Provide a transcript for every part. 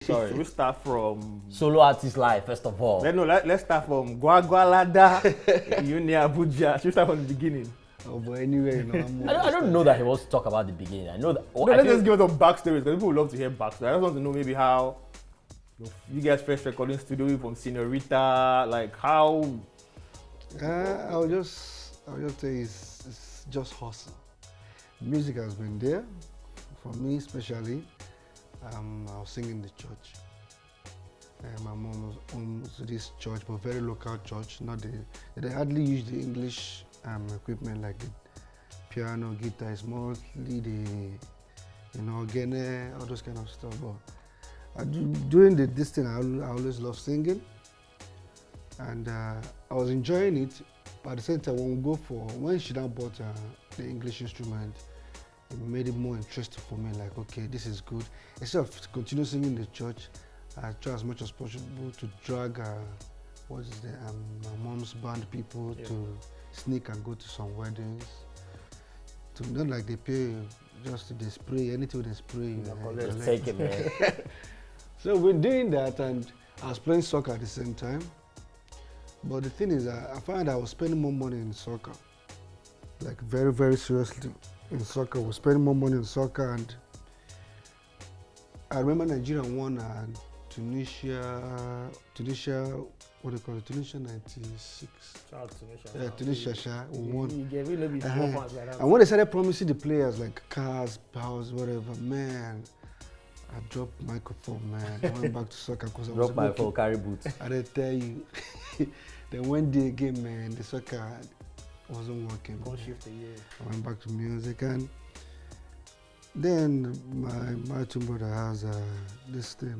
Sorry. So we start from Solo artist life, first of all. Let's start from Gwagwalada, Uni Abuja. Should we start from the beginning? Oh, but anyway, you know, I don't know that he wants to talk about the beginning. I know that. No, let's just give us some backstories because people would love to hear backstory. I just want to know maybe how you guys first recording studio from Senorita, like how. I'll just say it's just hustle. Music has been there for me, especially. I was singing in the church. My mom was home to this church, but very local church. Not they hardly use the English equipment like the piano, guitar. It's mostly the organ, all those kind of stuff. But during this thing, I always love singing, and I was enjoying it. But at the same time, when she now bought the English instrument, it made it more interesting for me. Like, okay, this is good. Instead of continue singing in the church, I try as much as possible to drag my mom's band people to sneak and go to some weddings. To not like they pay just they spray anything they spray. Just take it, man. So we're doing that, and I was playing soccer at the same time. But the thing is, I found I was spending more money in soccer, like very, very seriously in soccer. We're spending more money in soccer, and I remember Nigeria won Tunisia, what do you call it? Tunisia 96. Tunisia won. And when they started promising the players like cars, houses, whatever, man, I dropped microphone, man. I went back to soccer because I was Drop my phone, carry boots. I didn't tell you. Then one day again, man, the soccer wasn't working. I went back to music, and then my twin brother has this thing,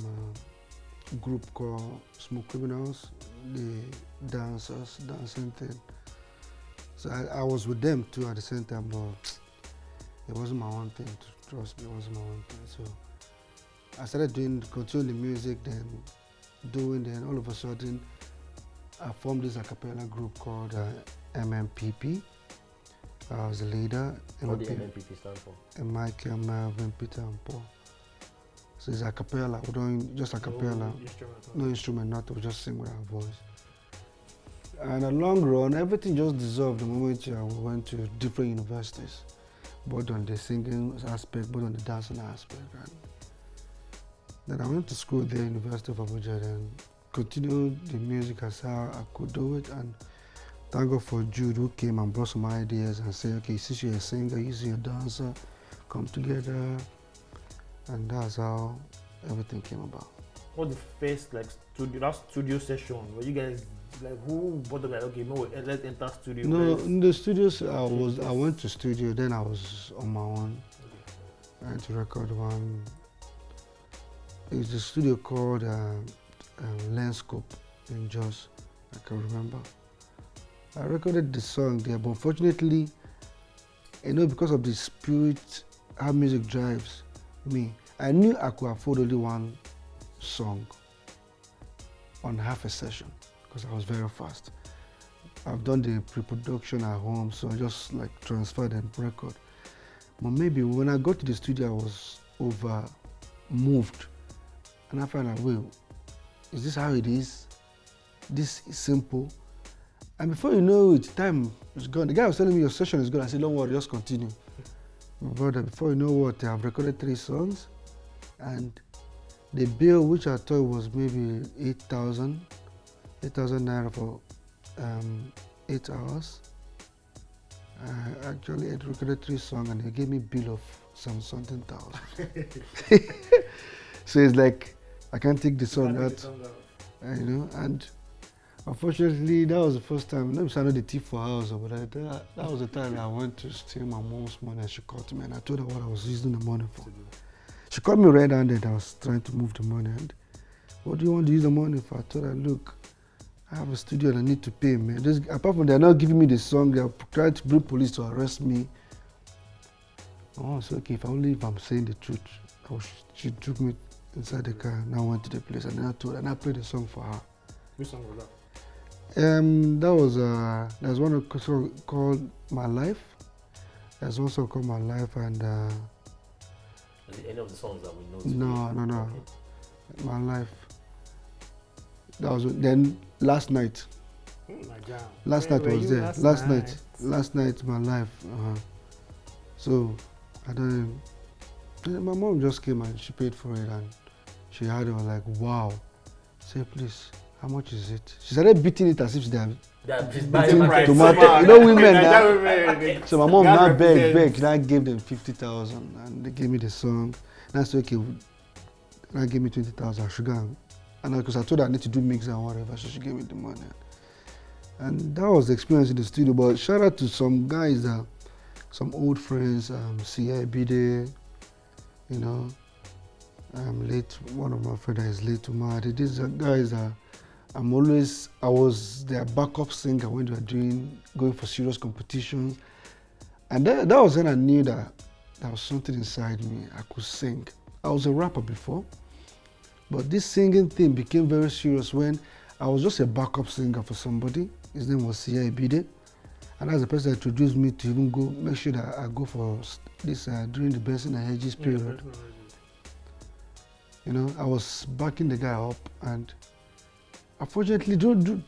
group called Smoke Criminals, the dancing thing. So I was with them too at the same time, but it wasn't my own thing. Trust me, it wasn't my own thing. So I started continuing the music, then all of a sudden I formed this a cappella group called MMPP. I was the leader. What did MMPP stand for? Michael, Melvin, Peter, and Paul. So it's a cappella. We're doing just a cappella. No instrument, nothing. We just sing with our voice. And in the long run, everything just dissolved the moment we went to different universities, both on the singing aspect, both on the dancing aspect. And then I went to school there, University of Abuja, and continued the music as how I could do it. And thank God for Jude, who came and brought some ideas and said, okay, since you're a singer, you're a dancer, come together. And that's how everything came about. What the first studio session? Were you guys who bought the like, okay, no, let's enter studio? No, in the studios I went to studio, then I was on my own. Okay. I had to record one. It's a studio called Lenscope in Jos, I can remember. I recorded the song there, but unfortunately, because of the spirit, how music drives me, I knew I could afford only one song on half a session because I was very fast. I've done the pre-production at home, so I just like transferred and record. But maybe when I got to the studio, I was over moved, and I found out, wait, is this how it is? This is simple. And before you know it, time is gone. The guy was telling me your session is gone. I said, don't worry, just continue. My brother, before you know what, I've recorded 3 songs, and the bill, which I thought was maybe 8,000 naira for 8 hours. I actually had recorded 3 songs, and they gave me a bill of something thousand. So it's like I can't take the song out, and unfortunately, that was the first time. Let me say I know the thief for house, but that was the time I went to steal my mom's money, and she caught me, and I told her what I was using the money for. She caught me red-handed. I was trying to move the money, and what do you want to use the money for? I told her, look, I have a studio and I need to pay, man. Apart from they're not giving me the song, they're trying to bring police to arrest me. Oh, so okay, if I'm saying the truth. She took me inside the car, and I went to the place, and then I played the song for her. Which song was that? There's one song called My Life. There's one song called My Life, and Is it any of the songs that we know? No. My life. That was then last night. My jam. Last Where night were was you there. Last night, my life. So I don't. My mom just came and she paid for it and she had it. I was like, wow. Say please, how much is it? She started beating it as if she had Buying tomato. You know women now. Women. So my mom That now begged. represents- She now gave them 50,000 and they gave me the song. And I said, okay, now give me 20,000. I should go and because I told her I need to do mix and whatever, so she gave me the money. And that was the experience in the studio. But shout out to some guys that, some old friends, C.I. Bide, you know, late, one of my friends is late to mad. These are guys that I was their backup singer when they were going for serious competitions. And that was when I knew that there was something inside me. I could sing. I was a rapper before, but this singing thing became very serious when I was just a backup singer for somebody. His name was C.I. Bide. And that's the person that introduced me to even go, make sure that I go for this during the Benson and Hedges period. You know, I was backing the guy up, and unfortunately,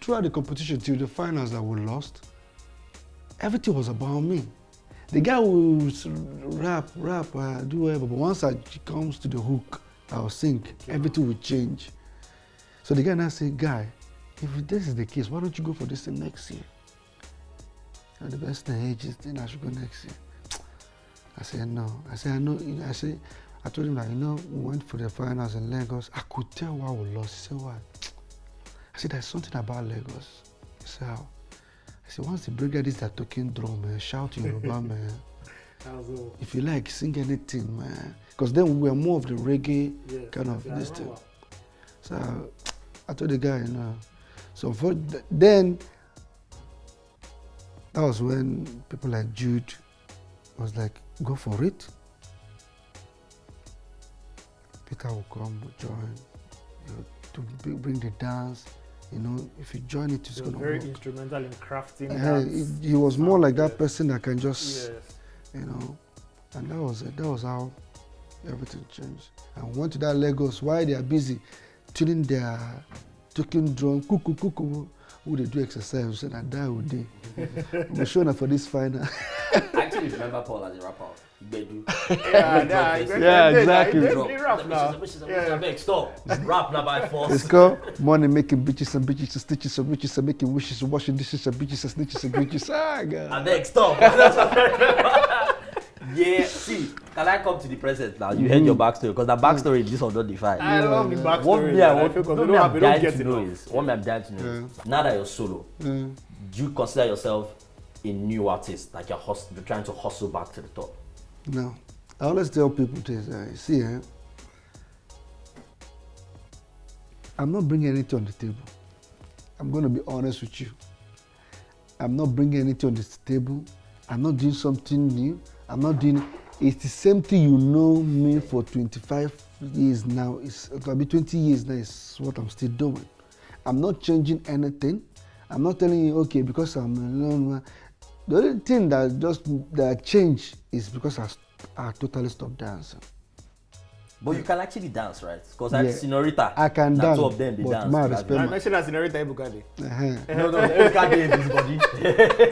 throughout the competition till the finals that we lost, everything was about me. The guy will rap, do whatever, but once I comes to the hook, I'll sing, everything will change. So the guy now say, guy, if this is the case, why don't you go for this thing next year? And the best thing is then I should go next year. I said no. I said I know. I told him that we went for the finals in Lagos. I could tell why we lost. He said why? I said there's something about Lagos. He said how? I said once the brigadiers start talking drum, man, shout Yoruba, man. If you like, sing anything, man. Because then we were more of the reggae kind of this thing. So I told the guy, So then. That was when people like Jude was like, go for it. Peter will come, will join, to bring the dance. If you join it, it's going to work. Very instrumental in crafting that. He was more like that person that can just, and that was it. That was how everything changed. And we went to that Lagos while they are busy tuning their talking drum, cuckoo. Who they do exercise, we said I die with day. We're showing up for this final. I actually remember Paul as a rapper. Yeah, exactly. Stop. Rap now by force. It's called money making bitches and stitches and riches and making wishes, washing dishes and bitches and snitches and bitches. Ah, God. I beg, stop. That's what I remember. Yeah, see, can I come to the present now? You heard your backstory, because the backstory, this was not defined. I love the backstory. What me I'm dying to know is, now that you're solo, do you consider yourself a new artist, like you're trying to hustle back to the top? No. I always tell people this, I'm not bringing anything on the table. I'm going to be honest with you. I'm not bringing anything on this table. I'm not doing something new. I'm not doing, it's the same thing you know me for 25 years now. It's going to be 20 years now is what I'm still doing. I'm not changing anything. I'm not telling you, okay, because I'm alone. The only thing that changed is because I totally stopped dancing. But you can actually dance, right? Because I'm Senorita. I can dance. Two of them, they dance. I mentioned that Senorita Ebukade. No, Ebukade is his body.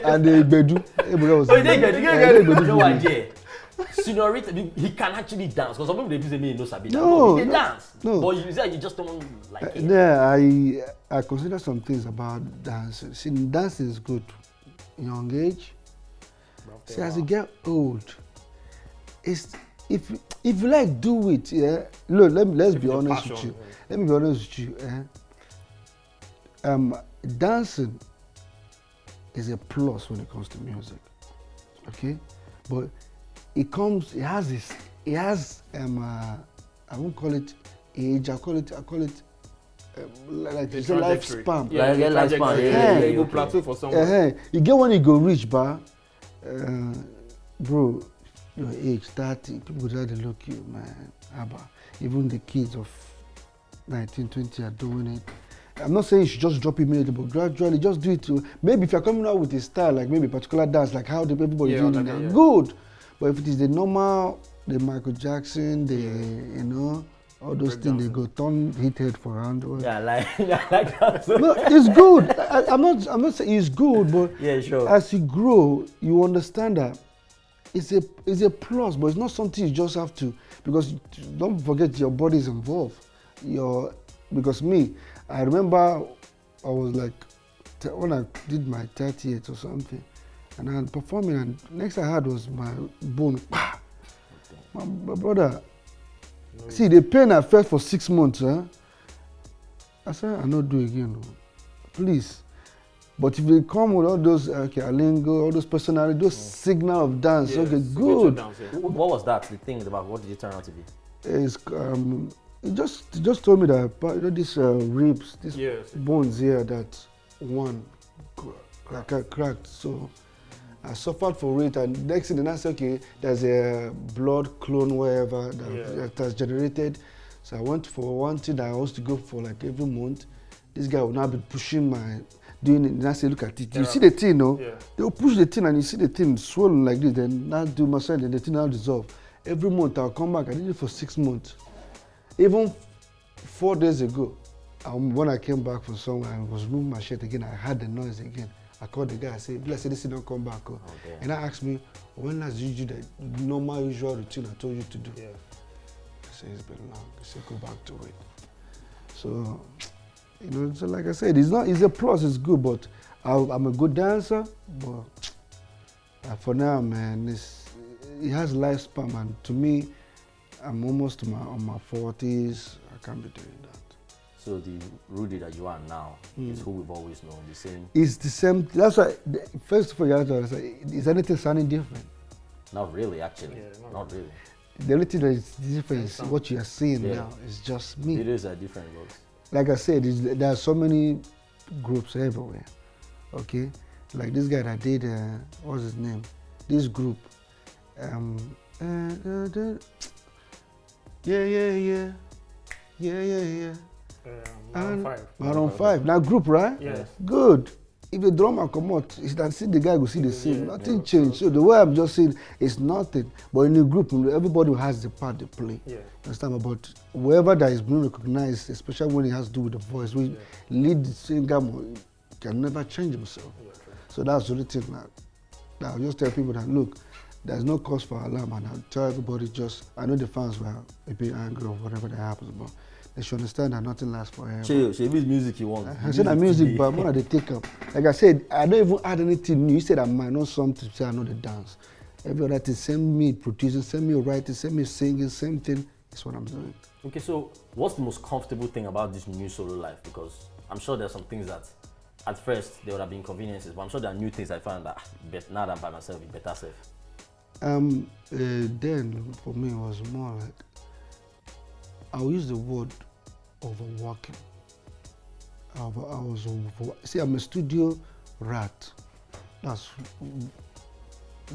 And the Bedu. Bedu. No idea. Senorita, he can actually dance. Because some people they say me no sabi. No, he dance. No. But you say you just don't like it. Yeah, I consider some things about dancing. See, dancing is good. Young age. See, as you get old, it's if you like do it, yeah. Look, let's be honest with you. Let me be honest with you. Dancing is a plus when it comes to music. Okay? But it has I won't call it age, I call it like it's a lifespan. Yeah, lifespan. Yeah, you go plateau for someone. You get when you go reach, bro, your age 30, people go try to look you, man. Even the kids of 19, 20 are doing it. I'm not saying you should just drop immediately, but gradually just do it too. Maybe if you're coming out with a style, like maybe a particular dance, like how everybody doing it now, good. But if it is the normal, the Michael Jackson, all those things they go turn heated for hand. Yeah, like that. No, it's good. I'm not saying it's good, but yeah, sure. as you grow, you understand that it's a plus, but it's not something you just have to, because don't forget your body is involved. Because me, I remember I was like, when I did my 30th or something, and I was performing, and next I had was my bone. My brother, see the pain I felt for 6 months, huh? I said, I not do again, no. Please. But if they come with all those alingo, all those personality, those signal of dance, okay, good. Dance, yeah. What was that? The thing about what did it turn out to be? It's it just told me that these ribs, these bones here, that one cracked. So I suffered for it, and next thing I said, okay, there's a blood clone wherever that has generated. So I went for one thing that I used to go for like every month. This guy will now be pushing my, doing it, and I say, look at it. You see the thing, no? Yeah. They'll push the thing and you see the thing swollen like this, then now do massage and the thing now dissolve. Every month I'll come back. I did it for 6 months. Even 4 days ago, when I came back from somewhere, I was moving my shirt again, I heard the noise again. I called the guy, I said, this thing don't come back. Oh. Okay. And I asked me, when last did you do the normal usual routine I told you to do? Yeah. I said, it's been long. I said, go back to it. So, so like I said, it's a plus, it's good, but I'm a good dancer, but for now, man, it has lifespan, and to me, I'm almost on my 40s, I can't be doing that. So the Rudy that you are now is who we've always known, the same? It's the same. That's why, first of all, you have to say, is anything sounding different? Not really, actually. Yeah, not really. The only thing that is different is what you are seeing now. It's just me. Videos are different, bro. Like I said, there are so many groups everywhere, okay? Like this guy that did, what's his name? This group. Maroon 5. Now group, right? Yes. Good. If the drummer come out, you can see the guy go see the same. Nothing changed. So the way I'm just saying, it's nothing. But in a group, everybody has the part they play. Yeah. Understand? But wherever that is being recognized, especially when it has to do with the voice, we lead the singer can never change himself. Yeah, so that's the only thing that I'll just tell people that, look, there's no cause for alarm, and I'll tell everybody I know the fans were a bit angry or whatever that happens, but they should understand that nothing lasts forever. She music you want. I said that music, but more they take up. Like I said, I don't even add anything new. You said I might know something to say I know the dance. Every other thing, send me producing, send me writing, send me singing, same thing. That's what I'm doing. Okay, so what's the most comfortable thing about this new solo life? Because I'm sure there's some things that at first there would have been inconveniences, but I'm sure there are new things I found that now that I'm by myself, it's better safe. Then for me it was more like, I'll use the word overworking. See, I'm a studio rat. That's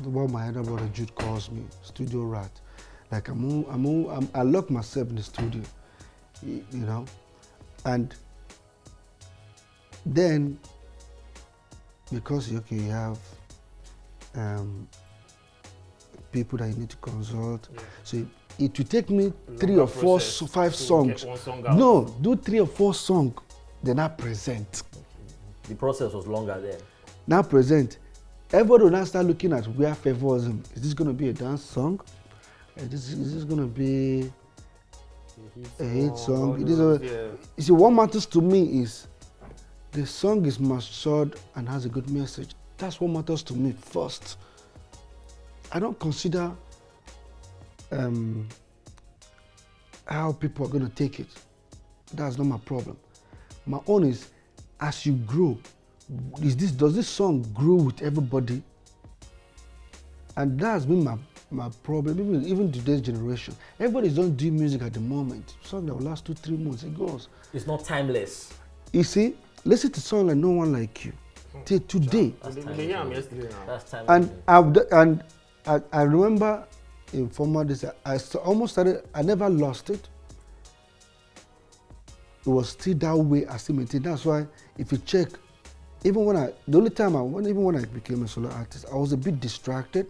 what my elder brother Jude calls me, studio rat. Like I lock myself in the studio, you know, and then because you have people that you need to consult, so it will take me 3 or 4, 5 songs. No, do 3 or 4 songs, then I present. The process was longer there. Now present. Everybody will now start looking at where favorism. Is this going to be a dance song? Is this going to be a hit song? You see, what matters to me is the song is matured and has a good message. That's what matters to me first. I don't consider how people are going to take it. That's not my problem. My own is, as you grow, does this song grow with everybody? And that's been my problem, even today's generation. Everybody's don't do music at the moment. Song that will last 2-3 months, it goes. It's not timeless. You see, listen to song like No One Like You. Till today. That's timeless. And I remember in former days, I almost started, I never lost it. It was still that way, I still maintained. That's why, if you check, even when I became a solo artist, I was a bit distracted,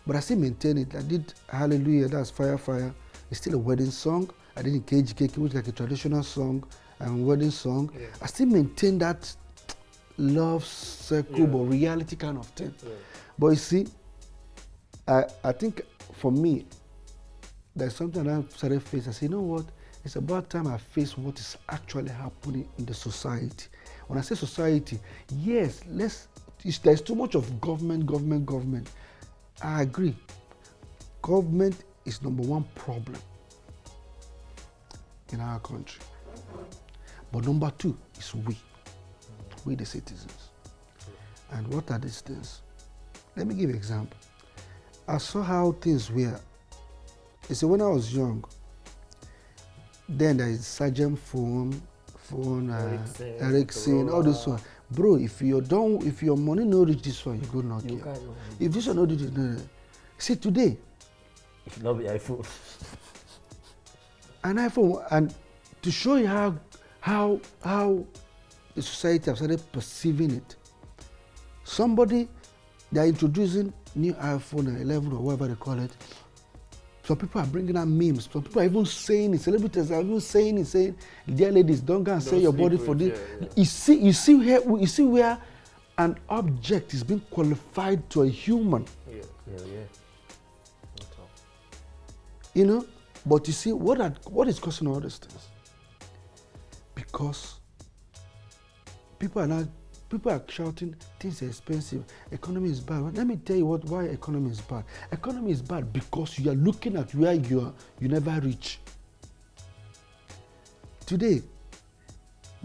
but I still maintained it. I did Hallelujah, that's Fire Fire. It's still a wedding song. I did in KGK, which is like a traditional song and wedding song. Yeah. I still maintain that love circle, but reality kind of thing. Yeah. But you see, I think for me, there's something that I started facing. I say, you know what? It's about time I face what is actually happening in the society. When I say society, yes, there's too much of government. I agree. Government is number one problem in our country. But number two is we the citizens. And what are these things? Let me give you an example. I saw how things were. You see, when I was young, then there is Sergeant phone, Ericsson, all this one. Bro, if your money no reach this one, you go Nokia. If this one no reach this one, see today. If not be iPhone. An iPhone, and to show you how the society have started perceiving it. Somebody, they are introducing new iPhone 11 or whatever they call it. Some people are bringing out memes. Some people are even saying it. Celebrities are even saying, dear ladies, don't go and sell your body for this. Yeah. You see where an object is being qualified to a human. Yeah. You know, but you see what is causing all these things? Because people are shouting things are expensive, economy is bad. Well, let me tell you why economy is bad. Economy is bad because you are looking at where you never reach. Today,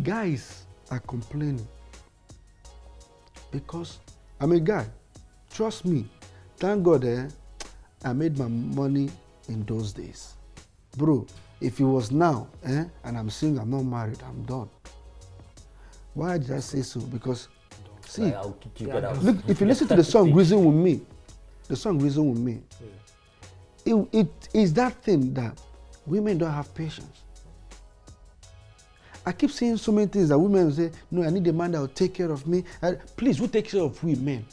guys are complaining because I'm a guy. Trust me. Thank God I made my money in those days. Bro, if it was now and I'm saying I'm not married, I'm done. Why did I say so? Because, see, I'll kick you look, if you listen to the song Reason With Me, it is that thing that women don't have patience. I keep saying so many things that women will say, no, I need a man that will take care of me. Please, who takes care of we men?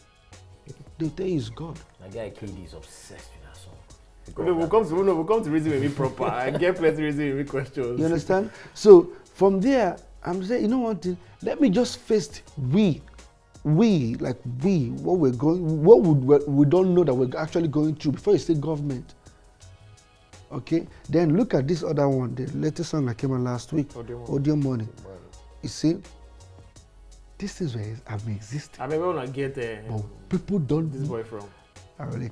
They'll tell you it's God. My guy KD is obsessed with that song. We'll come to Reason With Me proper. I get plenty Reason With Me questions. You understand? So, from there, I'm saying, you know what? Let me just face what we're going, we don't know that we're actually going through before you say government. Okay? Then look at this other one, the latest song that came out last week, Audio Money. You see, these things have been existing. I mean, we want to get people don't. This boy from. I really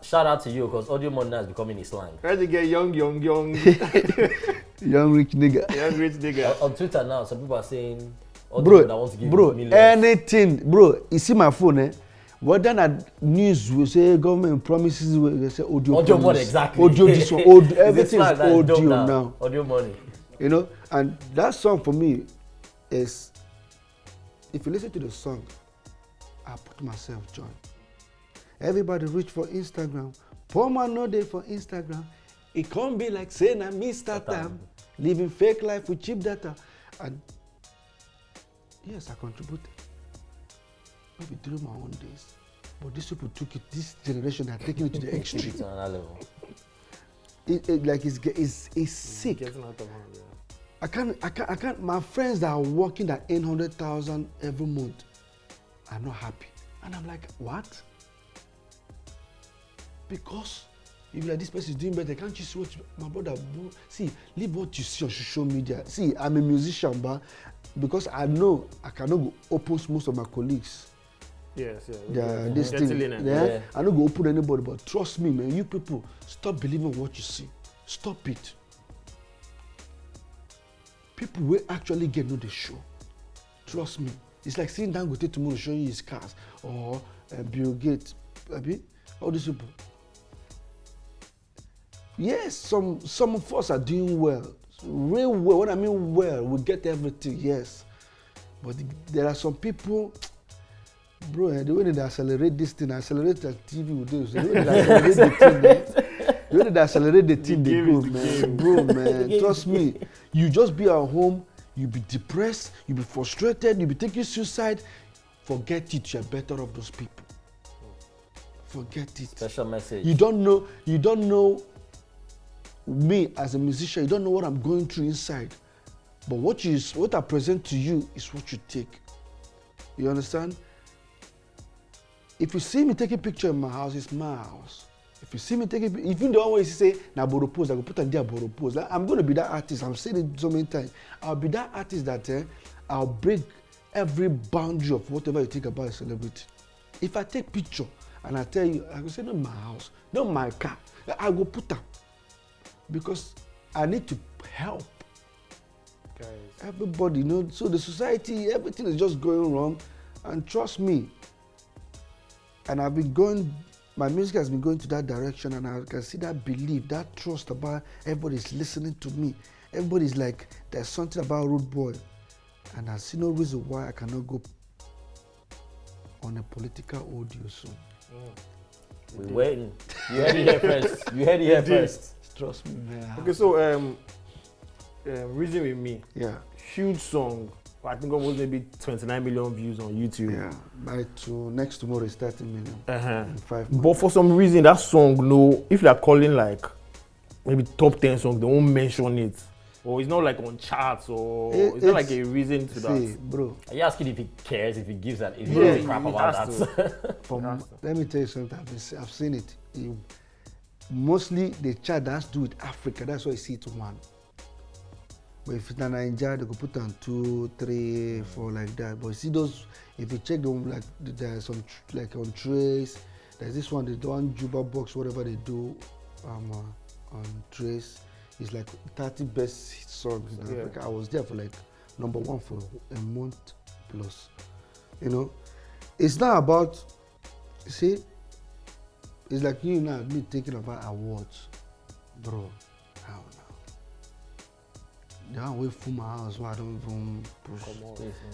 Shout out to you because Audio Money now is becoming a slang. Where'd you get young? Young rich nigga. Young rich nigga. On Twitter now, some people are saying, that wants to give millions. Anything, bro. You see my phone, whether not news will say government promises, they say audio money, exactly. Audio this one, audio, everything is audio now. Audio Money. You know, and that song for me is, if you listen to the song, I put myself joy. Everybody reach for Instagram. Poor man no day for Instagram. It can't be like saying I miss that time. Living fake life with cheap data. And yes, I contributed. Maybe through my own days. But these people took it, this generation are taking it to the extreme. It's on another level. It's sick. Getting out of hand, yeah. I can't, my friends that are working that 800,000 every month are not happy. And I'm like, what? Because if you're like, this person is doing better, can't you see what my brother do? See, leave what you see on social media. See, I'm a musician, but because I know I cannot go open most of my colleagues. Yes, This thing. I don't go open anybody, but trust me, man, you people, stop believing what you see. Stop it. People will actually get know the show. Trust me. It's like seeing Dangote tomorrow showing you his cars, or Bill Gates, all these people. Yes, some of us are doing well, real well. When I mean well, we get everything, yes. But there are some people, bro, the way they accelerate this thing, accelerate the TV with this, the way they accelerate the thing, man. The way they accelerate the thing, they go, man. Bro, man, trust me. You just be at home, you be depressed, you be frustrated, you be taking suicide. Forget it, you're better off those people. Forget it. Special message. You don't know me as a musician, you don't know what I'm going through inside. But what I present to you is what you take. You understand? If you see me take a picture in my house, it's my house. If you see me take a even the one way you say, na boro pose, I go put on there boro pose. Like, I'm going to be that artist. I'm saying it so many times. I'll be that artist that I'll break every boundary of whatever you think about a celebrity. If I take picture and I tell you, I go say, not my house, not my car. I go put them. Because I need to help. Guys. Everybody, so the society, everything is just going wrong. And trust me, and my music has been going to that direction, and I can see that belief, that trust about everybody's listening to me. Everybody's like, there's something about Rudeboy. And I see no reason why I cannot go on a political audio soon. We're waiting. You heard it here first. You heard it here first. Trust me, man. Okay, so Reason With Me. Yeah. Huge song. I think almost maybe 29 million views on YouTube. Yeah. Next tomorrow is 30 million. In 5 months. But for some reason, that song, if they're calling like maybe top 10 songs, they won't mention it. Or it's not like on charts, or it's not like a reason to that. Bro. Are you asking if he cares, if he gives that, if he gives a crap about that? Let me tell you something. I've seen it. Mostly the chart that has to do with Africa. That's why you see it one. But if it's in Nigeria, they could put on 2, 3, 4 like that. But you see those, if you check them, like there's some like on Trace, there's this one, the one Juba Box, whatever they do on Trace, it's like 30 best songs in Africa. I was there for like #1 for a month plus. You know, it's not about, see, it's like you now, me thinking about awards, bro. I don't know. They don't wait for my house, why I don't even push.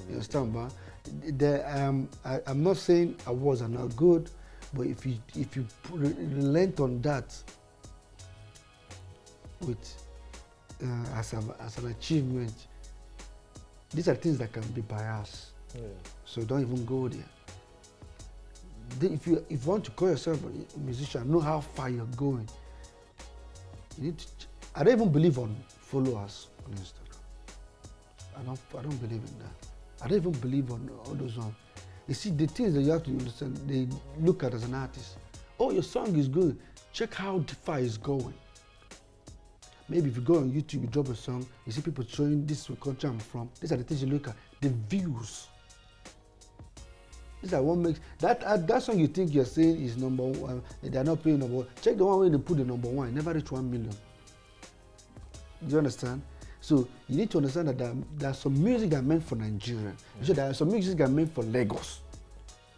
You understand, man? I'm not saying awards are not good, but if you relent on that with as an achievement, these are things that can be biased. So don't even go there. If you want to call yourself a musician, know how far you're going. You need to. I don't even believe on followers on Instagram. I don't believe in that. I don't even believe on all those ones. You see, the things that you have to understand, they look at as an artist. Oh, your song is good. Check how far it's going. Maybe if you go on YouTube, you drop a song, you see people showing this country I'm from. These are the things you look at. The views. These are what makes that song you think you're saying is #1. They're not paying #1. Check the one where they put the #1. It never reached 1 million. Do you understand? So you need to understand that there's some music that are meant for Nigeria. So there are some music that are meant for Lagos.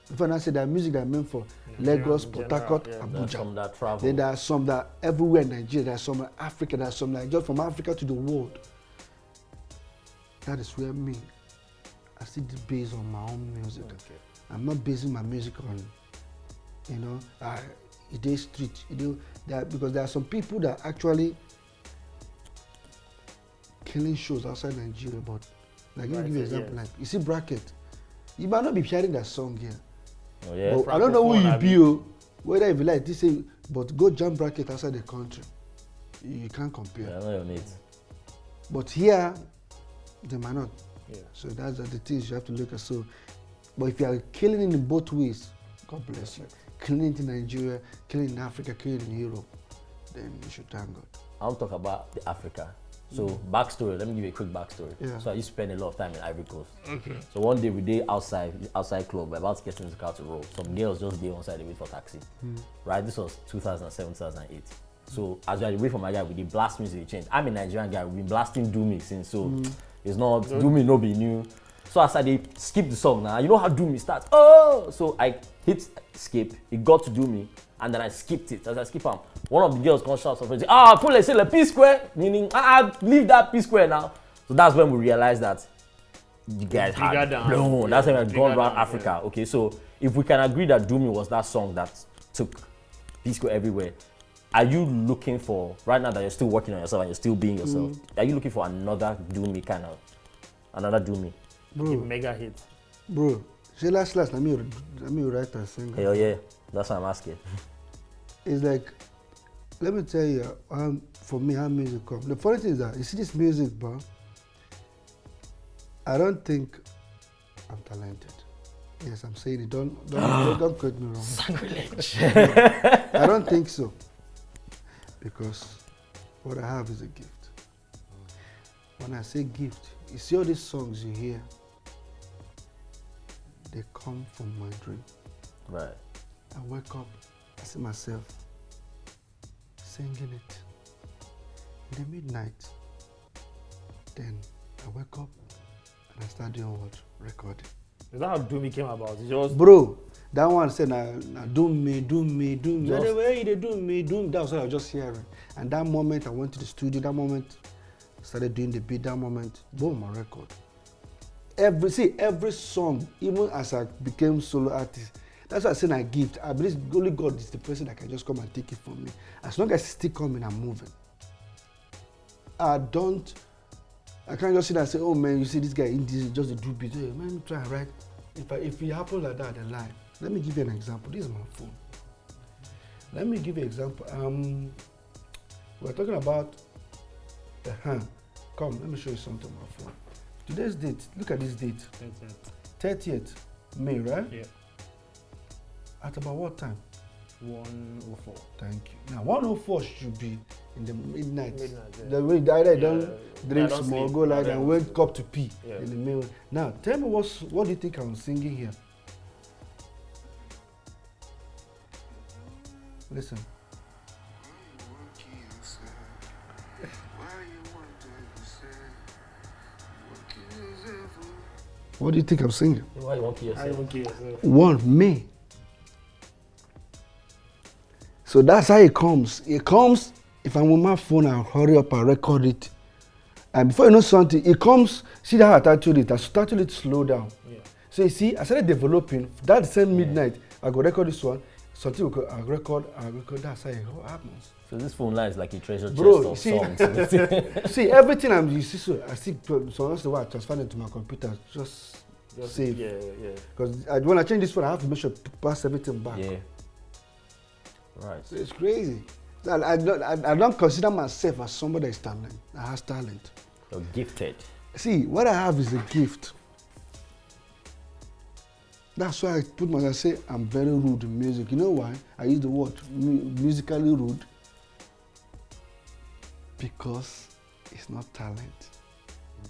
If I say there are music that are meant for Lagos, Port Harcourt, Abuja. Then there are some that are everywhere in Nigeria. There are some in Africa. There are some like just from Africa to the world. That is where I still base on my own music. Okay. I'm not basing my music on, Ide Street. Because there are some people that actually killing shows outside Nigeria, but like let me give you an example. Like you see Bracket, you might not be hearing that song here. Oh, yeah. But I don't know who you be, whether if you like this, but go jam Bracket outside the country. You can't compare. Yeah, I know your mates. But here, they might not. Yeah. So that's the things you have to look at. So, but if you are killing it in both ways, God bless you. Killing it in Nigeria, killing it in Africa, killing it in Europe, then you should thank God. I want to talk about the Africa. So backstory, let me give you a quick backstory. Yeah. So I used to spend a lot of time in Ivory Coast. Okay. So one day we did outside club, we're about to get into the car to roll. Some girls just there on side, they wait for taxi. Right, this was 2007, 2008. So as we wait for my guy, we did blast music change. I'm a Nigerian guy, we've been blasting Doomy since, so it's not, Doomy no be new. So as I skip the song now, you know how Doomy starts? Oh! So I hit skip, it got to Doomy, and then I skipped it. As I skip on, one of the girls comes shout and say, full say the PSquare, meaning, leave that PSquare now. So that's when we realized that you guys had blown. That's when we had gone around Africa. Yeah. Okay, so if we can agree that Doomy was that song that took PSquare everywhere, are you looking for, right now that you're still working on yourself and you're still being yourself, are you looking for another Doomy another Doomy? Bro, a mega hit. Bro, say last, let me write and sing. Hell yeah, that's what I'm asking. It's like, let me tell you, for me, how music comes. The funny thing is that you see this music, bro. I don't think I'm talented. Yes, I'm saying it. Don't quote me wrong. Sacrilege. I don't think so. Because what I have is a gift. When I say gift, you see all these songs you hear, they come from my dream. Right. I wake up, I see myself singing it in the midnight. Then I wake up and I start doing what? Recording. Is that how Doomy came about? It's just Bro, that one said, nah, do me. Just- The way they do me. That was what I was just hearing. And that moment I went to the studio, that moment I started doing the beat, that moment, boom, my record. Every song, even as I became solo artist, that's why I said I gift. I believe only God is the person that can just come and take it from me. As long as it's still coming, I'm moving. I can't just sit there and say, oh man, you see this guy in this just a do beat. Hey, man, try and write. If it happens like that, then lie. Let me give you an example. This is my phone. Let me give you an example. We're talking about the hand. Come, let me show you something on my phone. Today's date, look at this date. 30th May, right? Yeah. At about what time? 104. Thank you. Now 104 should be in the midnight. Yeah. The way either don't Yeah, drink don't small, sleep. go like Yeah, and don't wake sleep. up to pee Yeah. in the middle. Now tell me what do you think I'm singing here? Listen. What do you think I'm singing? Why you want to I yourself? don't care. 1 May. So that's how it comes. It comes if I'm on my phone, I'll hurry up and record it. And before you know something, it comes. See how I titled it? I titled it slow down. Yeah. So you see, I started developing. That same midnight, I go record this one. Something I'll record. That's how it happens. So this phone line is like a treasure chest Bro, you of see, songs. see everything you see, so I see. So that's the way I transfer it to my computer. Just save. Yeah. Because when I change this phone, I have to make sure to pass everything back. Yeah. Right. So it's crazy. I don't consider myself as somebody that is talent. That has talent. You're gifted. See, what I have is a gift. That's why I put myself, say I'm very rude in music. You know why? I use the word musically rude. Because it's not talent.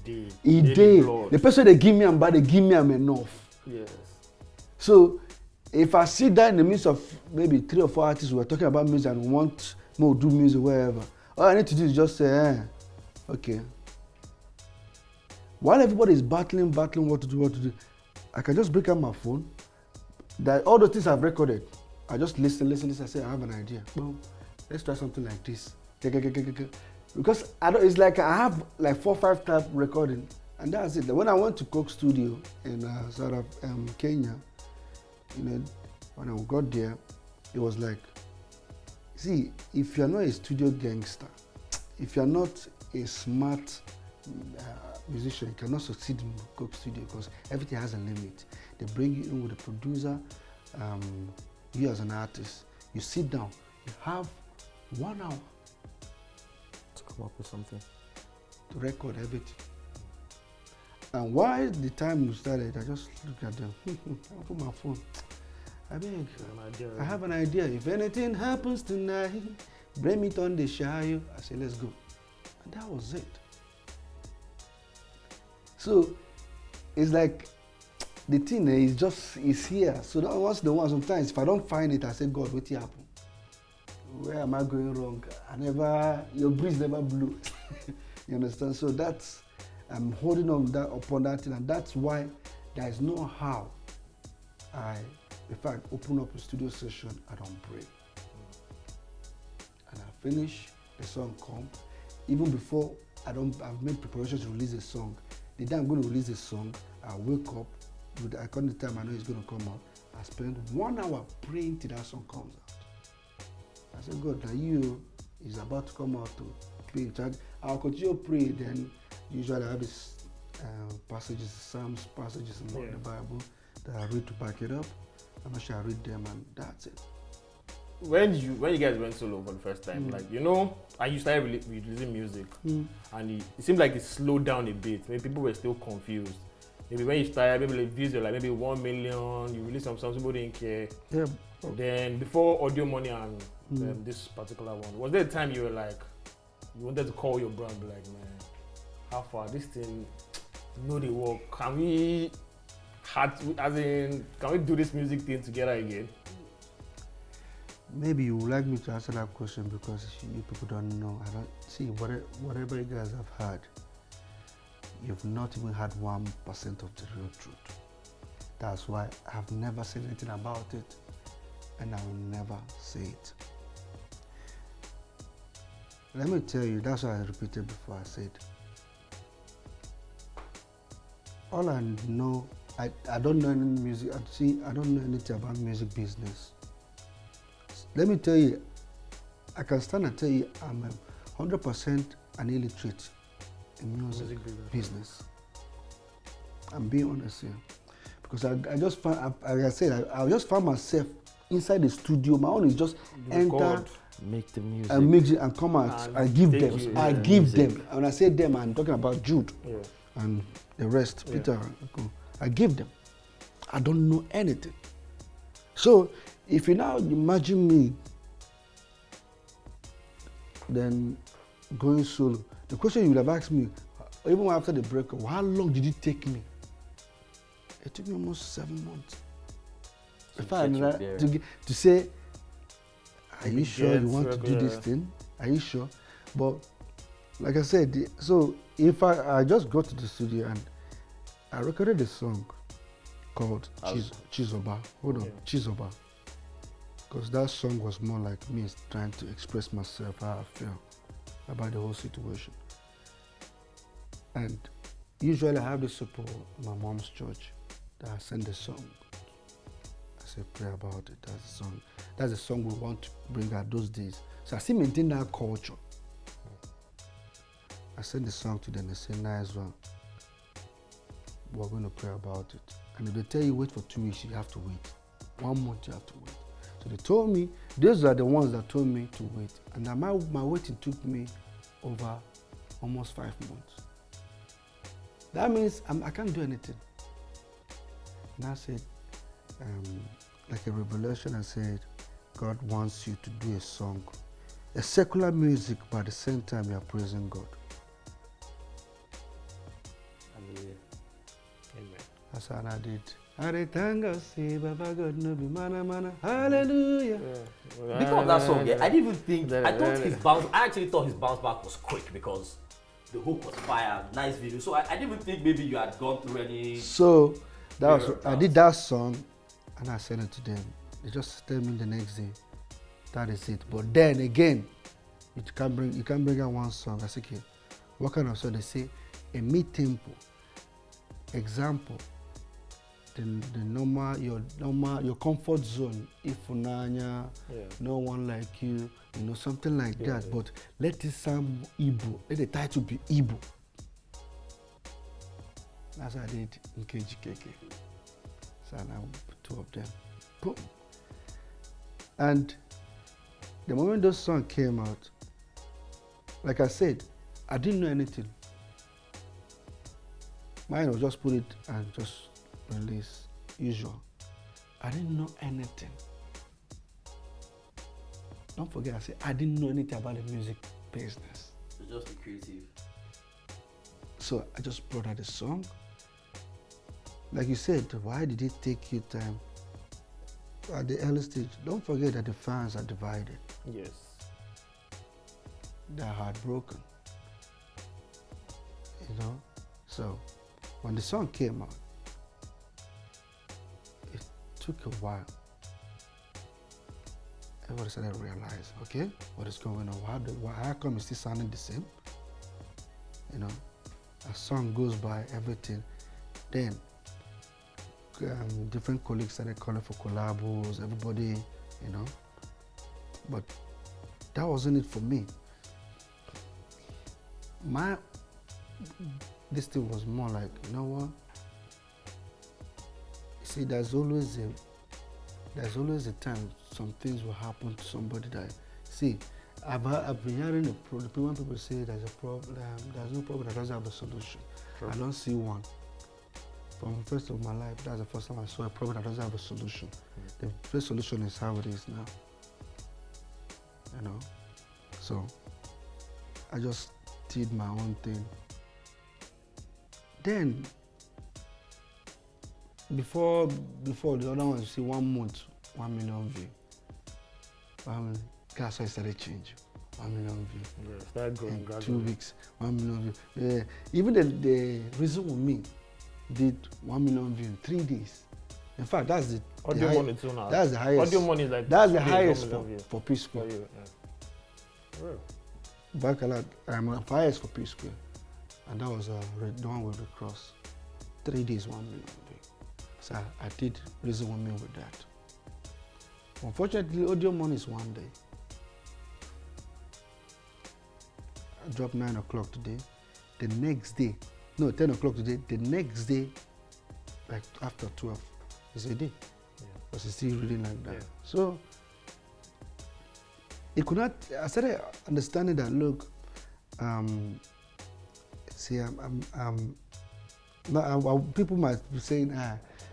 The person they give me, I'm bad, they give me, I'm enough. Yes. So, if I sit down in the midst of maybe 3 or 4 artists who are talking about music and want more do music, wherever, all I need to do is just say, okay. While everybody is battling what to do, I can just break out my phone. That all the things I've recorded, I just listen. I say, I have an idea. Boom. Let's try something like this. Because it's like I have like 4 or 5 type recording, and that's it. When I went to Coke Studio in Kenya, when I got there, it was like, see, if you're not a studio gangster, if you're not a smart musician, you cannot succeed in Coke Studio because everything has a limit. They bring you in with a producer, you as an artist, you sit down, you have 1 hour To come up with something. to record everything. And while the time we started, I just looked at them. I put my phone. I beg, I have an idea. If anything happens tonight, bring it on the show. I said, let's go. And that was it. So it's like the thing is here. So that was the one. Sometimes if I don't find it, I say, God, what happened? Where am I going wrong? Your breeze never blew. You understand? So I'm holding on upon that thing, and that's why there is no how if I open up a studio session, I don't pray. And I finish, the song come. Even before I've made preparations to release a song. The day I'm going to release a song, I wake up, according to the time I know it's going to come out, I spend 1 hour praying till that song comes out. I said, God, now you is about to come out to pray. I'll continue to pray, then usually I have these passages, Psalms passages in the Bible that I read to back it up. I'm sure I read them and that's it. when you guys went solo for the first time, like and you started releasing music, and it seemed like it slowed down a bit. Maybe people were still confused. Maybe when you started, maybe like views were like maybe 1 million. You released some songs, people didn't care. Yeah. Then before Audio Money and this particular one, was there a time you were like, you wanted to call your bro and be like, man, how far this thing? They work. Can we do this music thing together again? Maybe you would like me to answer that question because you people don't know. I don't see whatever you guys have had. You've not even had 1% of the real truth. That's why I've never said anything about it, and I will never say it. Let me tell you, that's why I repeated before. I said, all I know, I don't know any music. I don't know anything about music business. Let me tell you, I can stand and tell you I'm 100% an illiterate in music business. I'm being honest here. Because I just found, like I said, I just found myself inside the studio. My own is just enter, make the music, and mix it and come out. I give them. I give them. And when I say them, I'm talking about Jude and the rest, Peter. I give them. I don't know anything. So if you now imagine me then going solo, the question you would have asked me, even after the breakup, how long did it take me? It took me almost 7 months. To say, are you sure you want to do this thing? Are you sure? But like I said, so if I just go to the studio and I recorded a song called Chizoba. Hold on, Chizoba. Because that song was more like me trying to express myself, how I feel about the whole situation. And usually I have the support in my mom's church that I send the song. I say pray about it. That's the song we want to bring out those days. So I still maintain that culture. I send the song to them, they say nice one. We're going to pray about it. And if they tell you wait for 2 weeks, you have to wait. 1 month you have to wait. So they told me, those are the ones that told me to wait. And my waiting took me over almost 5 months. That means I can't do anything. And I said, like a revelation, I said, God wants you to do a song, a secular music, but at the same time you are praising God. Hallelujah. Amen. That's what I did. I thank God, say, Baba God, no be mana, hallelujah. Because of that song, I didn't even think, I actually thought his bounce back was quick because the hook was fire, nice video. So I didn't even think maybe you had gone through any. So I did that song and I sent it to them. They just tell me the next day, that is it. But then again, you can't bring out one song. I said, okay, what kind of song? They say a mid-tempo. Example, the normal, your comfort zone. If Funanya, no one like you, something like that. Yeah. But let it sound Igbo. Let the title be Igbo. That's what I did in KGKK. So now two of them. Boom. And the moment those songs came out, like I said, I didn't know anything. Mine was just put it and just release, usual. I didn't know anything. Don't forget, I said I didn't know anything about the music business. You're just a creative. So I just brought out the song. Like you said, why did it take you time? At the early stage, don't forget that the fans are divided. Yes. They're heartbroken. So when the song came out, it took a while. Everybody started to realize, okay, what is going on? How come it's still sounding the same? A song goes by, everything. Then different colleagues started calling for collabos, everybody, But that wasn't it for me. This thing was more like, you know what? See, there's always there's always a time some things will happen to somebody that, see, I've been hearing when people say there's a problem, there's no problem that doesn't have a solution. Sure. I don't see one. From the first of my life, that's the first time I saw a problem that doesn't have a solution. The first solution is how it is now. You know? So, I just did my own thing. Then, before the other one, you see 1 month, 1 million view. That's why I started changing. 1 million view. Yeah, start growing In gradually. 2 weeks, 1 million view. Yeah. Even the reason with me did 1 million view in 3 days. In fact, that's the Audio high- money too now. that's the highest. Audio money is like That's the 2 days, highest 1 million views. for For PSquare. you, yeah. Real. Bacala, I'm the highest for PSquare, and that was the one with the cross. 3 days, 1 million view. So I did reason with me with that. Unfortunately, audio money is 1 day. I dropped 9 o'clock today. The next day, no, 10 o'clock today. The next day, like after 12, is a day. Yeah. Because it's still reading like that. Yeah. So, it could not, I started understanding that, look, see, people might be saying,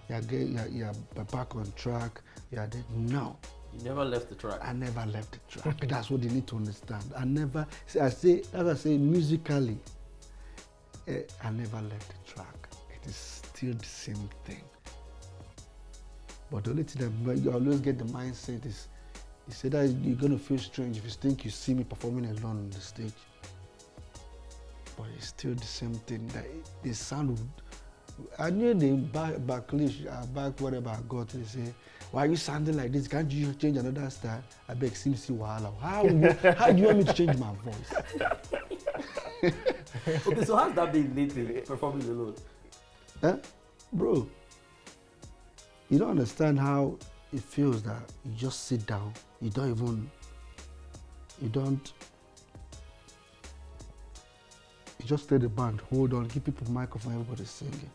you're back on track, you're dead. No. You never left the track. I never left the track. That's what they need to understand. As I say, musically, I never left the track. It is still the same thing. But the only thing that you always get the mindset is, you say that you're going to feel strange if you think you see me performing alone on the stage. But it's still the same thing. That the sound, I knew the backlash, back whatever I got, they say, why are you sounding like this? Can't you change another style? I beg, see wahala. How do you want me to change my voice? Okay, so how's that been lately, performing alone? Huh? Bro, you don't understand how it feels that you just sit down, you just play the band, hold on, give people microphone, everybody singing.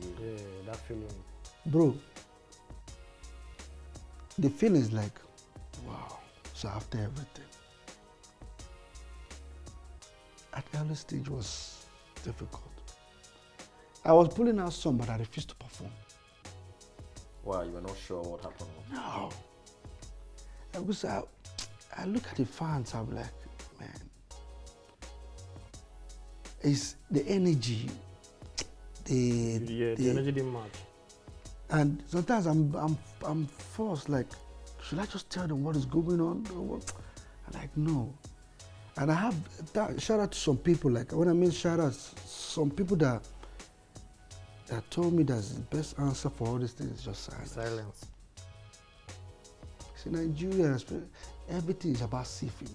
Yeah, that feeling. Bro, the feeling is like, wow, so after everything. At early stage was difficult. I was pulling out some, but I refused to perform. Wow, you were not sure what happened. No. Because I look at the fans, I'm like, man, it's the energy, The energy didn't match. and sometimes I'm forced, like, should I just tell them what is going on? Or what? I'm like, no. And I have shout out to some people, like when I mean shout out, some people that told me that the best answer for all these things is just silence. Silence. See, Nigeria, everything is about see finish.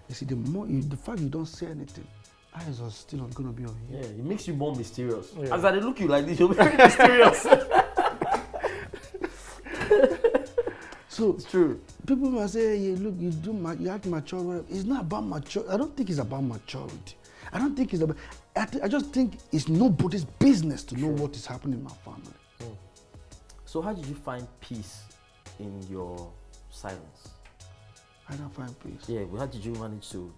You see, the fact you don't say anything, eyes are still not gonna be on you. Yeah, it makes you more mysterious. Yeah. As I look you like this, you're very mysterious. So It's true. people must say, hey, look, you act mature. Whatever. It's not about mature. I don't think it's about maturity. I don't think it's about. I just think it's nobody's business to know what is happening in my family. So how did you find peace in your silence? I don't find peace. Yeah, but how did you manage to?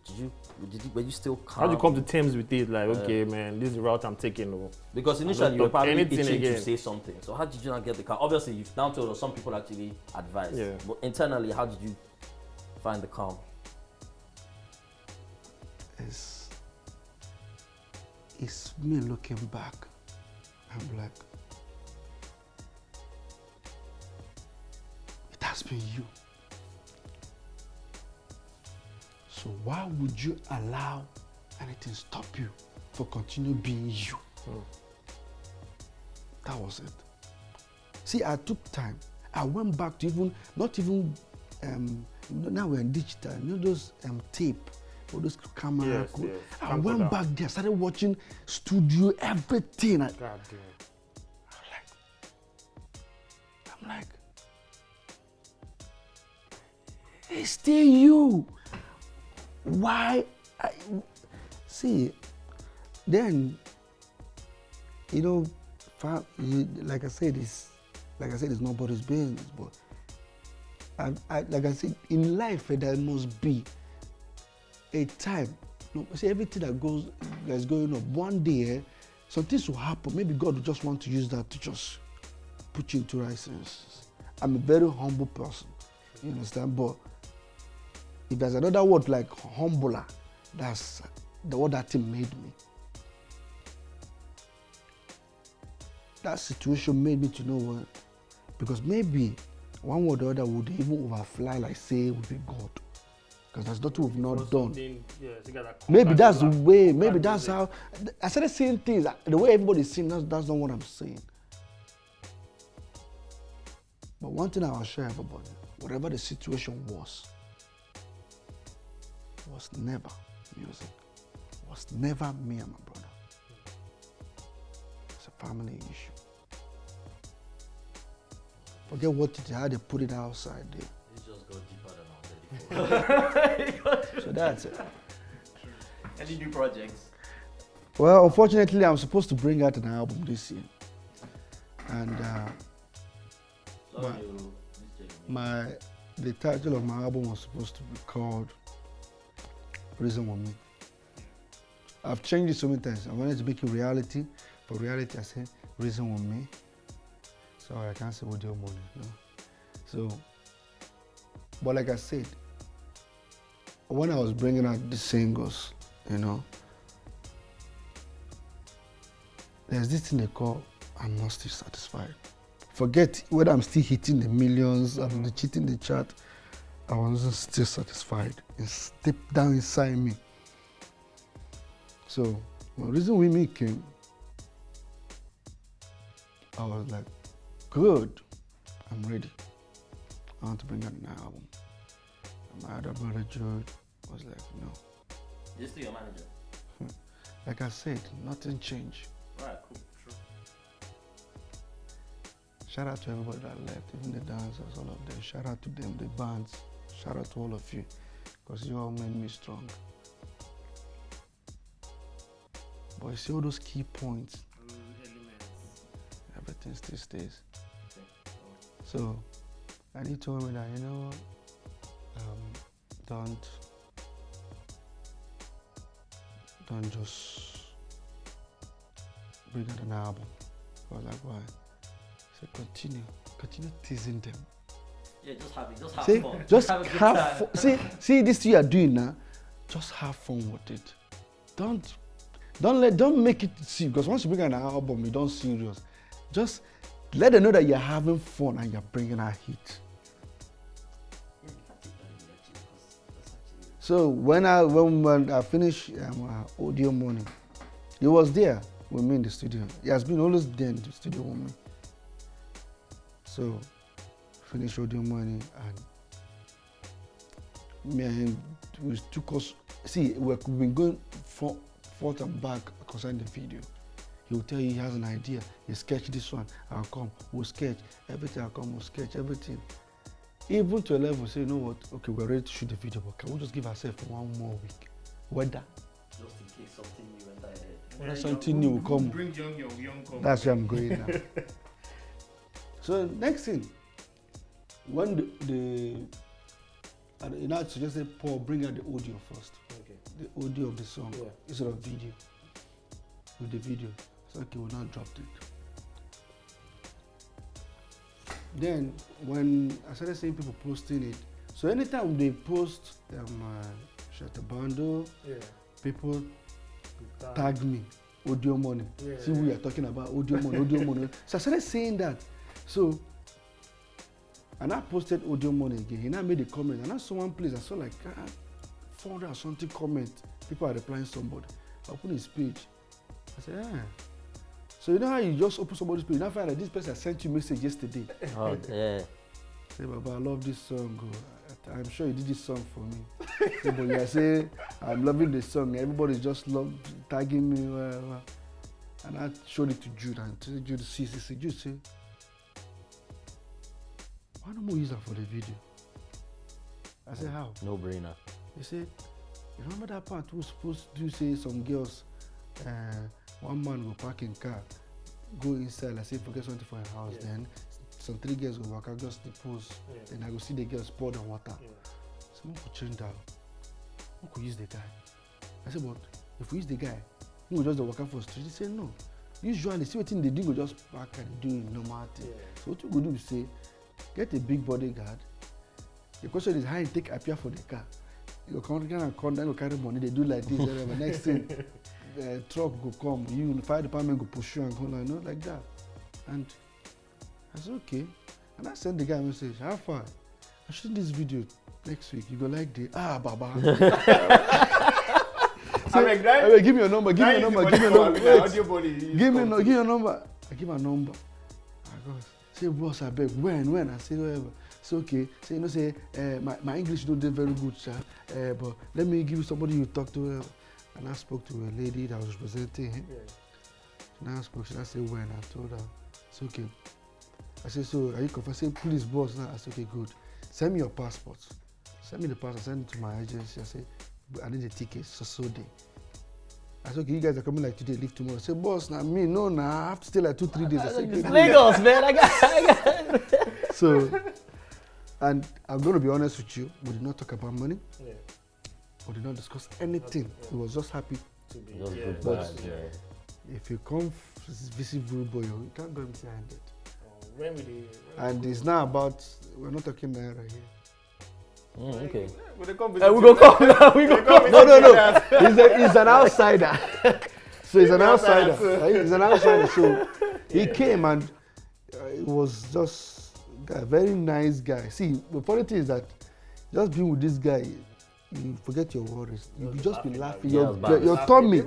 Were you still calm? How do you come to terms with it? Like, okay, man, this is the route I'm taking. Or Because initially you were talk probably anything itching to again. say something. So how did you not get the calm? Obviously, you've now told us some people actually advise. Yeah. But internally, how did you find the calm? It's me looking back. I'm like, it has been you. So why would you allow anything stop you for continue being you? That was it. See, I took time. I went back to now we're in digital, those tape, all those camera. Yes. I went back there, started watching studio, everything. God damn. I'm like, it's still you. Why? See, then, like I said, like I said, it's nobody's business. But like I said, in life, there must be a time. See, everything that's going on, one day, some things will happen. Maybe God will just want to use that to just put you into right senses. I'm a very humble person, you understand? But if there's another word like humbler, that's the word that thing made me. That situation made me to know what, because maybe one word or the other would even overfly, like say, would be God. Because that's not what we've not done. Maybe that's the way, maybe that's how. I started saying things, the way everybody's saying, that's not what I'm saying. But one thing I'll share everybody, whatever the situation was never music, was never me and my brother. It's a family issue. Forget how they put it outside there. It just go deeper than already. So that's it. Any new projects? Well, unfortunately, I'm supposed to bring out an album this year. And the title of my album was supposed to be called Reason With Me. I've changed it so many times. I wanted to make it reality. For reality, I said Reason With Me. So I can't say audio money. No? So, but like I said, when I was bringing out the singles, there's this thing they call I'm not still satisfied. Forget whether I'm still hitting the millions and cheating the chart, I wasn't still satisfied. It's deep down inside me. So when Reason With Me came, I was like, good, I'm ready. I want to bring out an album. And my other brother George was like, no. This to your manager? Like I said, nothing changed. Alright, cool, sure. Shout out to everybody that left, even the dancers, all of them. Shout out to them, the bands. Shout out to all of you, because you all made me strong. But you see all those key points, everything still stays. So, and he told me that, don't just bring out an album. I was like, why? He said, continue teasing them. Yeah, just have see, fun. Just have a good have time. fun. See this you are doing now. Just have fun with it. Don't make it serious. Because once you bring out an album, you don't serious. Just let them know that you're having fun and you're bringing out heat. So when I finished Audio Money, he was there with me in the studio. He has been always there in the studio with me. So finished Audio Money and we took us. See, we've been going forth and back concerning the video. He will tell you he has an idea. He sketch this one, I'll come, we'll sketch. Everything I'll come, we'll sketch, everything. Even to a level, say, you know what, okay, we're ready to shoot the video, but can we just give ourselves one more week? Weather. Just in case something new enter ahead. When something new will come. Bring young come. That's where I'm going now. So next thing, when I suggested Paul bring out the audio first. Okay. The audio of the song instead of video. With the video. So okay, we'll now drop it. Then when I started seeing people posting it, so anytime they post Shatabando, people tag me, Audio Money. See we are talking about Audio Money. So I started saying that. So and I posted Audio Money again. He now made a comment, and I saw one place, I saw like 400 or something comments. People are replying somebody. I opened his page. I said, So you know how you just open somebody's page, you now find that this person sent you a message yesterday. Oh, yeah. Say, Baba, I love this song. I'm sure you did this song for me. Say, but you say, I'm loving the song. Everybody just tagging me. And I showed it to Jude, and Jude Jude said, why don't we use that for the video? I said, how? No brainer. He said, you remember that part we were supposed to do, say, some girls, one man will park in car, go inside, like say, forget something for a house, then some 3 girls go walk out, just the pose. Then I go see the girls pour the water. Someone could change that. Who could use the guy? I said, but if we use the guy, who will just walk out for street? He said, no. Usually, see what thing they do, go just back and do normal thing. So what you go do is say, get a big bodyguard. The question is how you take appear for the car. You go come, then you carry money. They do like this. Whatever. Next thing, the truck go come. You fire department go push you and go like that. And I said okay. And I sent the guy a message. How far? I shoot this video next week. You go like the Baba. So, give me your number. Give me your number. Give me your number. Give your number. I give my number. I go say boss, I beg. When? I say whatever. So okay, so you know, say my English don't do very good, sir. But let me give you somebody you talk to. And I spoke to a lady that was representing him. And I spoke. I said when? I told her. It's okay. I said, so are you confirmed? I said, please, boss. Now I said, okay, good. Send me your passport. Send me the passport. Send it to my agency. I said, I need a ticket. So day. I said, okay, you guys are coming like today, leave tomorrow. I said, boss, now me, no, I have to stay like 2-3 days. I said, okay, Lagos, man. I got. So. And I'm going to be honest with you, we did not talk about money. We did not discuss anything. We was just happy To be Good But- vibes, if you come visit Rudeboy, you can't go empty-handed. when we dey. And it's not about, we're not talking naira here. Okay. We dey come We go come now. We go come. No. He's an outsider. So he's an outsider. He's an outsider. So he came and it was just a very nice guy. See, the funny thing is that just being with this guy, you forget your worries. You will just be laughing. Your tummy.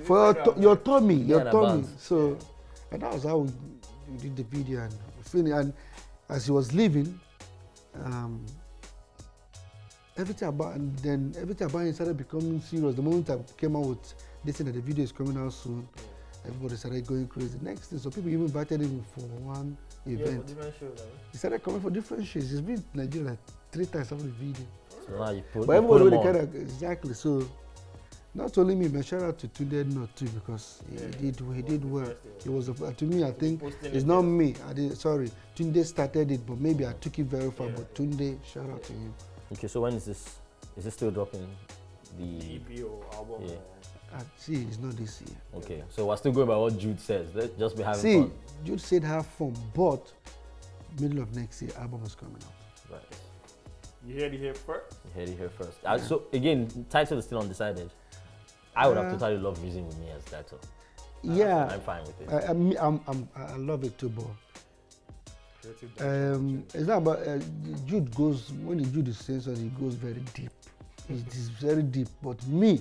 For your tummy. So, and that was how we did the video and finished. And as he was leaving, everything about him started becoming serious. The moment I came out with this thing that the video is coming out soon, everybody started going crazy. Next thing, so people even invited him for one event. He started coming for different shows. He's been in Nigeria like 3 times after the video. So now you put. But everybody really kind of exactly. So not only me, but shout out to Tunde not too because he did well. He was to me. I think it's not me. Tunde started it, but maybe I took it very far. But Tunde, shout out to him. Okay, so when is this? Is it still dropping? The EP or album. Yeah. See, it's not this year. Okay, so we're still going by what Jude says. Let's just be having See, fun. Jude said have fun, but middle of next year, album is coming out. Right. You heard it here first. You heard it here first. So again, title is still undecided. I would have totally loved Reason with Me as title. Yeah, I'm fine with it. I love it too, but it's not about Jude goes when Jude is saying something, he goes very deep. It is very deep. But me,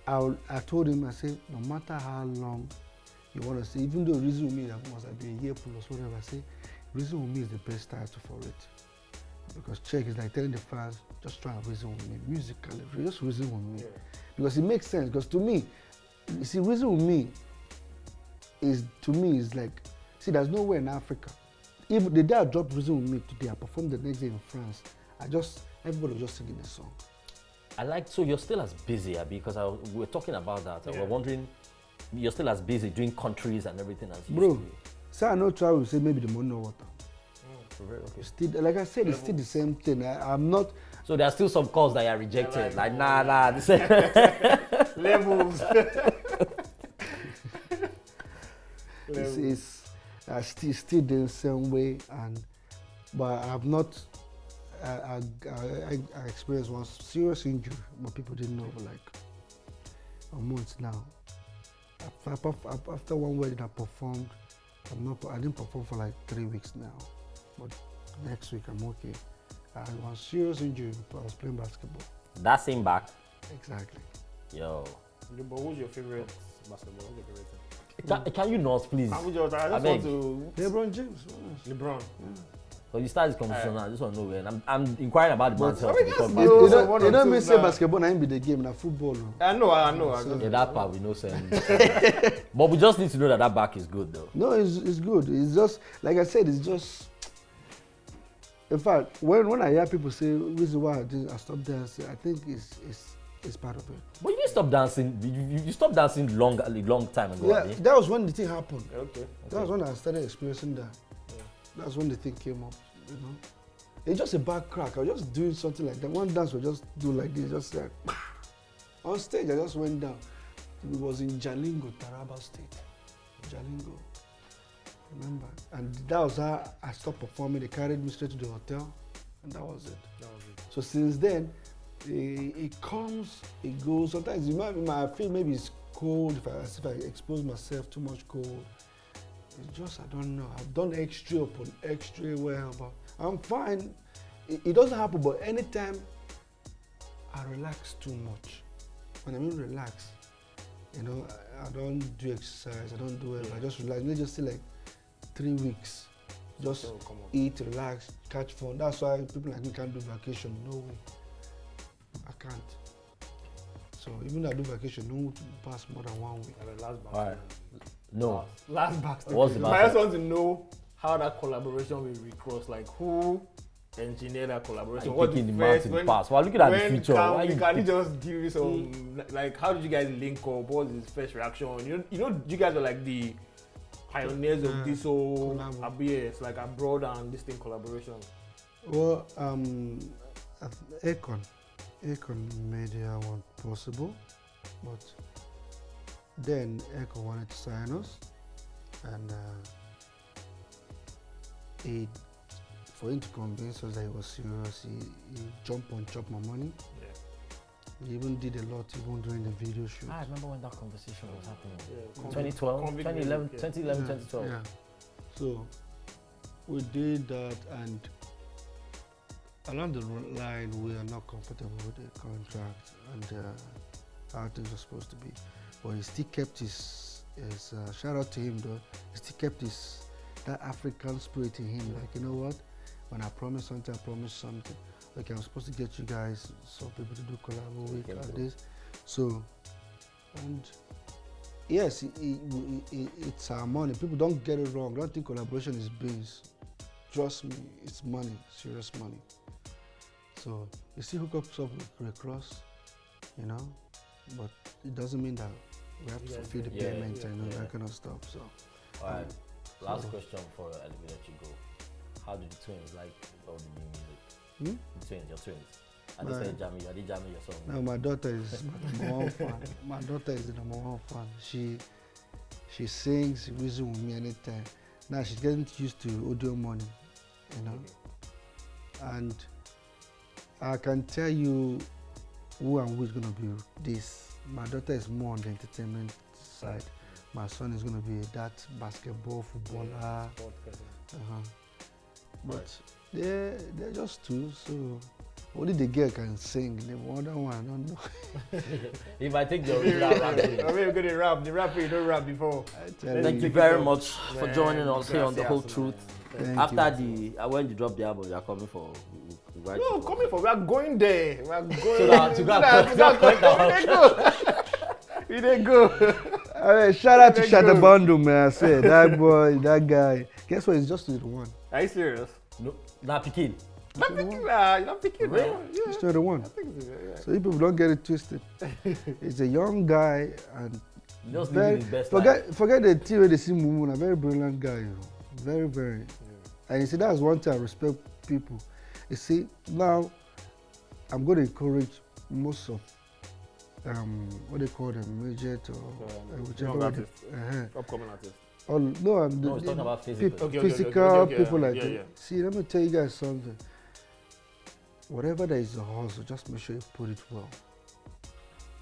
I told him, I said, no matter how long you want to say, even though Reason with Me that must have been a year plus whatever, I say Reason with Me is the best title for it. Because Check is like telling the fans, just try and reason with me musically, just reason with me. Because it makes sense. Because to me, you see, Reason with Me is like, see, there's nowhere in Africa. Even the day I dropped Reason with Me today, I performed the next day in France. Everybody was just singing the song. So you're still as busy, Abi, because we were talking about that. And we're wondering, you're still as busy doing countries and everything as you Bro, used to be. so I know try to say maybe the money or water. Okay. Still, like I said, it's still the same thing. I'm not. So there are still some calls that are rejected. Like nah. This Levels. It's still the same way, but I've not. I experienced one serious injury, but people didn't know for like a month now. After one wedding I performed, I didn't perform for like 3 weeks now, but next week I'm okay. I had one serious injury. I was playing basketball. that same back. Exactly. Yo. But who's your favorite basketball? Who's your favorite team? Can you not, please? I just I want to. LeBron James. LeBron. Because you start this conversation now, I just want to know when. I'm inquiring about the man's health. I mean, because yes, You don't mean say basketball na be the game, na football. No. I know. yeah, that part we know sense. But we just need to know that back is good though. No, it's good. It's just like I said. It's just. In fact, when I hear people say reason why I stopped dancing, I think it's part of it. But you didn't stop dancing. You stopped dancing a long time ago. Yeah, Abi? that was when the thing happened. Okay. That was when I started experiencing that. That's when the thing came up, you know. It's just a bad crack. I was just doing something like that. One dance was just do like this, just like on stage. I just went down. It was in Jalingo, Taraba State. Jalingo, remember? And that was how I stopped performing. They carried me straight to the hotel, and that was it. So since then, it comes, it goes. Sometimes you might feel maybe it's cold if I expose myself too much cold. It's just, I don't know. I've done X-ray upon X-ray well, but I'm fine. It doesn't happen, but anytime I relax too much, when I mean relax, you know, I don't do exercise, I don't do it, I just relax. Let's just say like 3 weeks. Just eat, relax, catch fun. That's why people like me can't do vacation. No way. I can't. So even though I do vacation, no pass more than 1 week. All right. No. Last backstage. What's the I just want to know how that collaboration will recross. Like who engineered that collaboration? What the man to the past? Well, looking at the future. Can you just give me some like how did you guys link up? What was his first reaction? You know, you guys are like the pioneers of this whole ABS, like abroad and this thing collaboration. Well, Akon made that one possible, but then Akon wanted to sign us, and for him to convince us that he was serious, he jumped on chop my money. Yeah. He even did a lot even during the video shoot. I remember when that conversation was happening. Yeah. 2012, 2012. Yeah. So we did that, and along the line, we are not comfortable with the contract and how things were supposed to be. But he still kept his shout out to him though, he still kept that African spirit in him. Like, you know what? When I promise something, I promise something. Like, I'm supposed to get you guys some people to do collab with like this. So, and yes, it's our money. People don't get it wrong. Don't think collaboration is biz. Trust me, it's money, serious money. So you see hookups up with Red Cross, you know, but it doesn't mean that we have to fulfill the payment and that kind of stuff. So, all right. Last question before I let you go. How did the twins like all the new music? The twins, your twins. I just said jamming. I did jamming your song. No, my daughter is my number one fan. My daughter is the number one fan. She sings, she reasons with me anytime. Now she's getting used to audio money, you know. And I can tell you who and who is gonna be this. My daughter is more on the entertainment side. My son is gonna be that basketball, footballer. But they're just two, so only the girl can sing. The other one, I don't know. If I take the original rap, we're going to rap. The rapper you don't rap before. Thank you very much for joining us here on The Whole Truth. After when you drop the album, you are coming for. No, coming for. We are going there. We are going. To go. We didn't go. Shout out to Shatta Bundle, man. I said that boy, that guy. Guess what? It's just the one. Are you serious? No, not Pekin. Not Pekin. You're not Pekin, right? Yeah. It's the one. So you people don't get it twisted. He's a young guy and just living his best forget the tea where they see Mumu. A very brilliant guy, you know. Very, very. And you see, that's one thing I respect people. You see, now I'm going to encourage most of what they call them, midget or whichever. Upcoming artists. Oh, no, I'm talking about physical. Physical people like that. See, let me tell you guys something. Whatever there is a hustle, just make sure you put it well.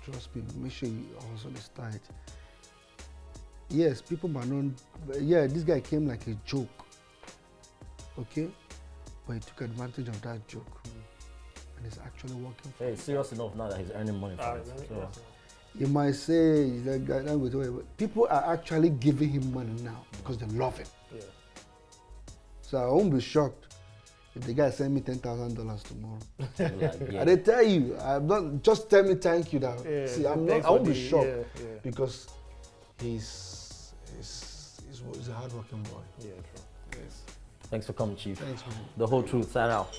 Trust me, make sure you hustle is tight. Yes, people might not. This guy came like a joke. Okay? But he took advantage of that joke. And it's actually working for him. It's serious enough now that he's earning money from it. So. You might say that guy, but people are actually giving him money now because they love him. Yeah. So I won't be shocked if the guy send me $10,000 tomorrow. I they tell you, I'm not. Just tell me thank you. That see, I won't be shocked because he's a hardworking boy. Yeah, true. Yes. Thanks for coming, Chief. Thanks, man. The Whole Truth. Sign out.